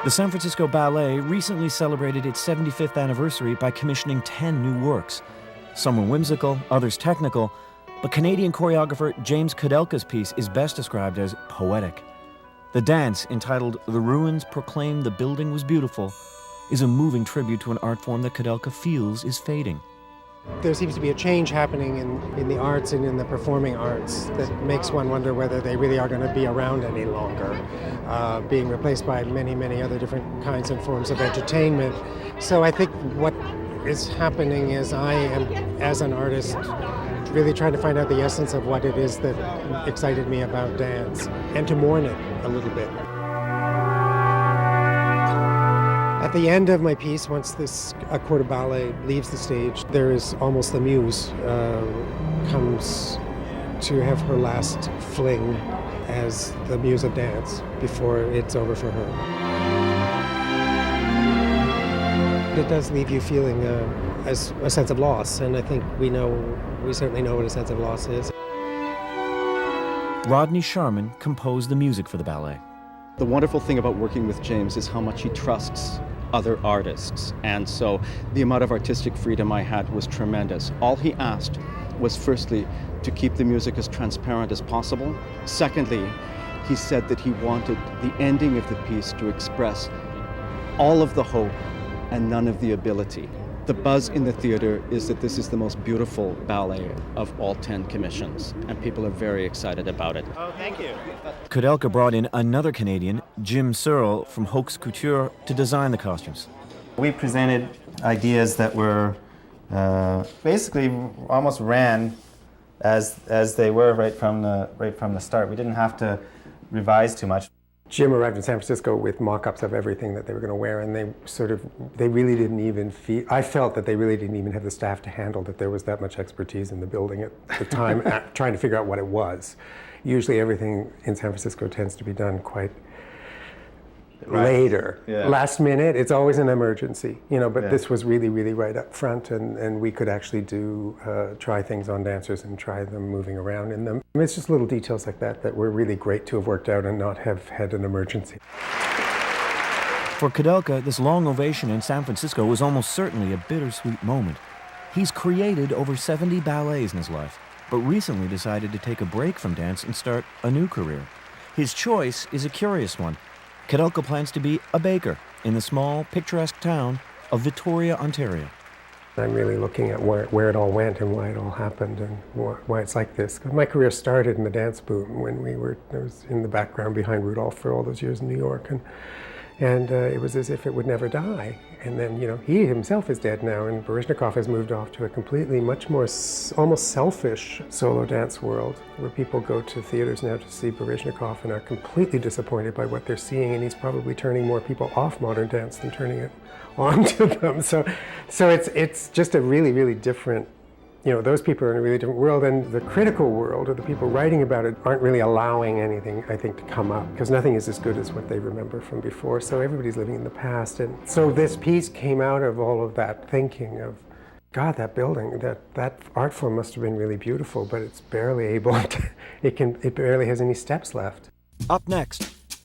The San Francisco Ballet recently celebrated its 75th anniversary by commissioning 10 new works. Some were whimsical, others technical, but Canadian choreographer James Kudelka's piece is best described as poetic. The dance, entitled "The Ruins Proclaim the Building Was Beautiful," is a moving tribute to an art form that Kudelka feels is fading. There seems to be a change happening in the arts and in the performing arts that makes one wonder whether they really are going to be around any longer, being replaced by many, many other different kinds and forms of entertainment. So I think what is happening is I am, as an artist, really trying to find out the essence of what it is that excited me about dance and to mourn it a little bit. At the end of my piece, once this corps de ballet leaves the stage, there is almost the muse comes to have her last fling as the muse of dance before it's over for her. It does leave you feeling a sense of loss, and I think we certainly know what a sense of loss is. Rodney Sharman composed the music for the ballet. The wonderful thing about working with James is how much he trusts other artists, and so the amount of artistic freedom I had was tremendous. All he asked was, firstly, to keep the music as transparent as possible. Secondly, he said that he wanted the ending of the piece to express all of the hope and none of the ability. The buzz in the theater is that this is the most beautiful ballet of all 10 commissions, and people are very excited about it. Oh, thank you. Kudelka brought in another Canadian, Jim Searle from Hoax Couture, to design the costumes. We presented ideas that were basically almost ran as they were right from the start. We didn't have to revise too much. Jim arrived in San Francisco with mock-ups of everything that they were going to wear, and they really didn't even I felt that they really didn't even have the staff to handle that there was that much expertise in the building at the time, trying to figure out what it was. Usually everything in San Francisco tends to be done quite later. Yeah. Last minute, it's always an emergency, but this was really, really right up front, and we could actually try things on dancers and try them moving around in them. It's just little details like that were really great to have worked out and not have had an emergency. For Kudelka, this long ovation in San Francisco was almost certainly a bittersweet moment. He's created over 70 ballets in his life, but recently decided to take a break from dance and start a new career. His choice is a curious one. Kudelka plans to be a baker in the small, picturesque town of Victoria, Ontario. I'm really looking at where it all went and why it all happened and why it's like this. My career started in the dance boom when I was in the background behind Rudolph for all those years in New York, and it was as if it would never die. And then, he himself is dead now, and Baryshnikov has moved off to a completely, much more almost selfish solo dance world, where people go to theaters now to see Baryshnikov and are completely disappointed by what they're seeing, and he's probably turning more people off modern dance than turning it on to them. So it's just a really, really different, those people are in a really different world, and the critical world, or the people writing about it, aren't really allowing anything, I think, to come up, because nothing is as good as what they remember from before, so everybody's living in the past. And so this piece came out of all of that thinking of, God, that building, that art form must have been really beautiful, but it's barely able to, it barely has any steps left. Up next,